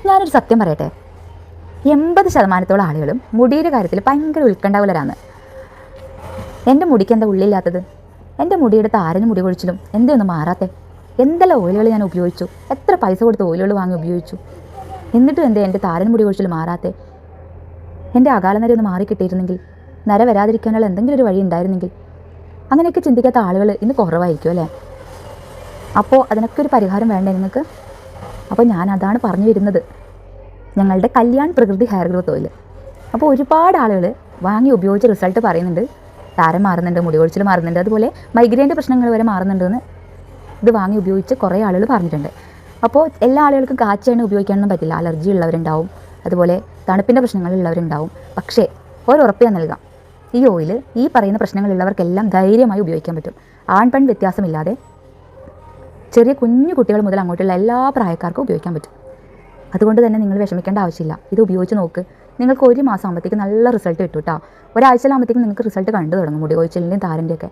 ഞാനൊരു സത്യം പറയട്ടെ, 80% ആളുകളും മുടിയുടെ കാര്യത്തിൽ ഭയങ്കര ഉത്കണ്ഠാകുലരാണ്. എൻ്റെ മുടിക്ക് എന്താ ഉള്ളില്ലാത്തത്? എൻ്റെ മുടിയുടെ താരനും മുടി കൊഴിച്ചിലും എന്തൊന്നും മാറാത്തെ? എന്തെല്ലാം ഓയിലുകൾ ഞാൻ ഉപയോഗിച്ചു, എത്ര പൈസ കൊടുത്ത് ഓയിലുകൾ വാങ്ങി ഉപയോഗിച്ചു, എന്നിട്ടും എൻ്റെ താരനും മുടി കൊഴിച്ചിൽ മാറാത്തെ? എൻ്റെ അകാലനര ഒന്ന് മാറിക്കിട്ടിയിരുന്നെങ്കിൽ, നര വരാതിരിക്കാനുള്ള എന്തെങ്കിലും ഒരു വഴി ഉണ്ടായിരുന്നെങ്കിൽ. അങ്ങനെയൊക്കെ ചിന്തിക്കാത്ത ആളുകൾ ഇന്ന് കുറവായിരിക്കും അല്ലേ? അപ്പോൾ അതിനൊക്കെ ഒരു പരിഹാരം വേണ്ടേ നിങ്ങൾക്ക്? അപ്പോൾ ഞാൻ അതാണ് പറഞ്ഞു വരുന്നത്, ഞങ്ങളുടെ കല്യാൺ പ്രകൃതി ഹെയർ ഗ്രോത്ത് ഓയിൽ. അപ്പോൾ ഒരുപാട് ആളുകൾ വാങ്ങി ഉപയോഗിച്ച് റിസൾട്ട് പറയുന്നുണ്ട്. താരം മാറുന്നുണ്ട്, മുടി കൊഴിച്ചിൽ മാറുന്നുണ്ട്, അതുപോലെ മൈഗ്രെയിൻ്റെ പ്രശ്നങ്ങൾ വരെ മാറുന്നുണ്ടെന്ന് ഇത് വാങ്ങി ഉപയോഗിച്ച് കുറേ ആളുകൾ പറഞ്ഞിട്ടുണ്ട്. അപ്പോൾ എല്ലാ ആളുകൾക്കും കാച്ചി എണ്ണ ഉപയോഗിക്കാനൊന്നും പറ്റില്ല. അലർജി ഉള്ളവരുണ്ടാവും, അതുപോലെ തണുപ്പിൻ്റെ പ്രശ്നങ്ങളുള്ളവരുണ്ടാവും. പക്ഷേ ഒരുറപ്പ് ഞാൻ നൽകാം, ഈ ഓയിൽ ഈ പറയുന്ന പ്രശ്നങ്ങളുള്ളവർക്കെല്ലാം ധൈര്യമായി ഉപയോഗിക്കാൻ പറ്റും. ആൺ പെൺ വ്യത്യാസമില്ലാതെ ചെറിയ കുഞ്ഞു കുട്ടികൾ മുതൽ അങ്ങോട്ടുള്ള എല്ലാ പ്രായക്കാർക്കും ഉപയോഗിക്കാൻ പറ്റും. അതുകൊണ്ട് തന്നെ നിങ്ങൾ വിഷമിക്കേണ്ട ആവശ്യമില്ല. ഇത് ഉപയോഗിച്ച് നോക്ക്. നിങ്ങൾക്ക് 1 മാസം ആകുമ്പോഴത്തേക്ക് നല്ല റിസൾട്ട് കിട്ടും കേട്ടോ. ഒരാഴ്ചയിലാകുമ്പോഴത്തേക്കും നിങ്ങൾക്ക് റിസൾട്ട് കണ്ടു തുടങ്ങും, മുടി കൊഴിച്ചിലിൻ്റെയും താരൻ്റെയൊക്കെ.